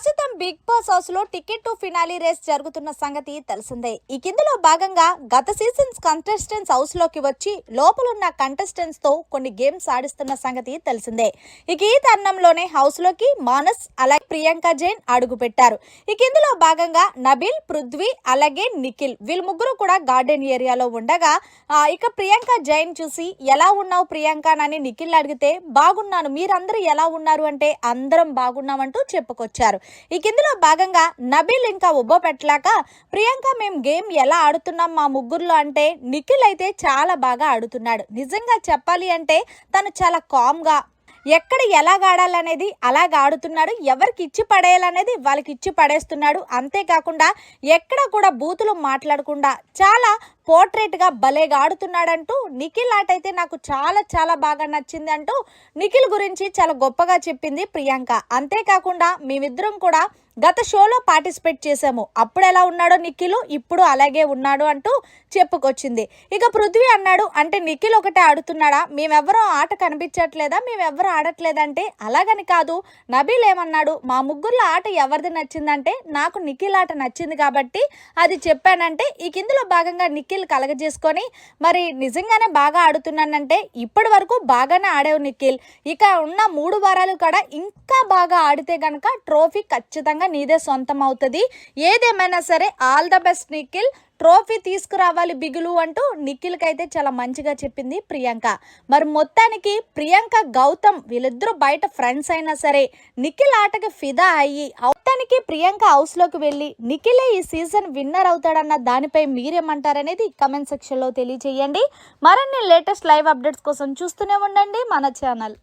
ప్రస్తుతం big boss house లో ticket to finale race జరుగుతున్న సంగతి తెలిసిందే. ఈ కిందలో భాగంగా గత సీజన్స్ కంటెస్టెంట్స్ హౌస్ లోకి వచ్చి లోపలున్న కంటెస్టెంట్స్ తో కొన్ని గేమ్స్ ఆడిస్తున్న సంగతి తెలిసిందే. ఇక ఈ తరుణంలోనే హౌస్ లోకి మానస్ అలాగే ప్రియాంక జైన్ అడుగు పెట్టారు. ఈ కిందలో భాగంగా నబీల్, పృథ్వీ అలాగే నిఖిల్ వీళ్ళు ముగ్గురు కూడా గార్డెన్ ఏరియాలో ఉండగా ఇక ప్రియాంక జైన్ చూసి ఎలా ఉన్నావు ప్రియాంక అని నిఖిల్ అడిగితే బాగున్నాను, మీరందరూ ఎలా ఉన్నారు అంటే అందరం బాగున్నామంటూ చెప్పుకొచ్చారు. ఈ కిందలో భాగంగా నబీల్ ఇంకా ఉబ్బ పెట్టలాక ప్రియాంక మేము గేమ్ ఎలా ఆడుతున్నాం మా ముగ్గురులో అంటే నిఖిల్ అయితే చాలా బాగా ఆడుతున్నాడు. నిజంగా చెప్పాలి అంటే తను చాలా కామ్ గా ఎక్కడ ఎలాగ ఆడాలనేది అలాగ ఆడుతున్నాడు. ఎవరికి ఇచ్చి పడేయాలనేది వాళ్ళకి ఇచ్చి పడేస్తున్నాడు. అంతేకాకుండా ఎక్కడ కూడా బూతులు మాట్లాడకుండా చాలా పోర్ట్రేట్గా భలేగా ఆడుతున్నాడంటూ నిఖిల్ ఆట అయితే నాకు చాలా చాలా బాగా నచ్చింది అంటూ నిఖిల్ గురించి చాలా గొప్పగా చెప్పింది ప్రియాంక. అంతేకాకుండా మేమిద్దరం కూడా గత షోలో పార్టిసిపేట్ చేసాము, అప్పుడు ఎలా ఉన్నాడో నిఖిల్ ఇప్పుడు అలాగే ఉన్నాడు అంటూ చెప్పుకొచ్చింది. ఇక పృథ్వీ అన్నాడు, అంటే నిఖిల్ ఒకటే ఆడుతున్నాడా, మేమెవ్వరూ ఆట కనిపించట్లేదా, మేమెవ్వరూ ఆడట్లేదంటే అలాగని కాదు. నబీల్ ఏమన్నాడు, మా ముగ్గురులో ఆట ఎవరిది నచ్చిందంటే నాకు నిఖిల్ ఆట నచ్చింది కాబట్టి అది చెప్పానంటే ఈ కిందలో భాగంగా నిఖిల్ కలగజేసుకొని మరి నిజంగానే బాగా ఆడుతున్నానంటే ఇప్పటి వరకు బాగానే ఆడేవు నిఖిల్, ఇక ఉన్న 3 వారాలు కూడా ఇంకా బాగా ఆడితే గనక ట్రోఫీ ఖచ్చితంగా నీదే సొంతం అవుతుంది. ఏదేమైనా సరే all the best Nikhil, trophy తీసుకురావాలి బిగులు అంటూ నిఖిల్కి అయితే చాలా మంచిగా చెప్పింది ప్రియాంక. మరి మొత్తానికి ప్రియాంక గౌతమ్ వీళ్ళిద్దరూ బయట ఫ్రెండ్స్ అయినా సరే నిఖిల్ ఆటకి ఫిదా అయ్యి మొత్తానికి ప్రియాంక హౌస్ లోకి వెళ్ళి నిఖిలే ఈ సీజన్ విన్నర్ అవుతాడన్న దానిపై మీరేమంటారనేది కమెంట్ సెక్షన్ లో తెలియజేయండి. మరిన్ని లేటెస్ట్ లైవ్ అప్డేట్స్ కోసం చూస్తూనే ఉండండి మన ఛానల్.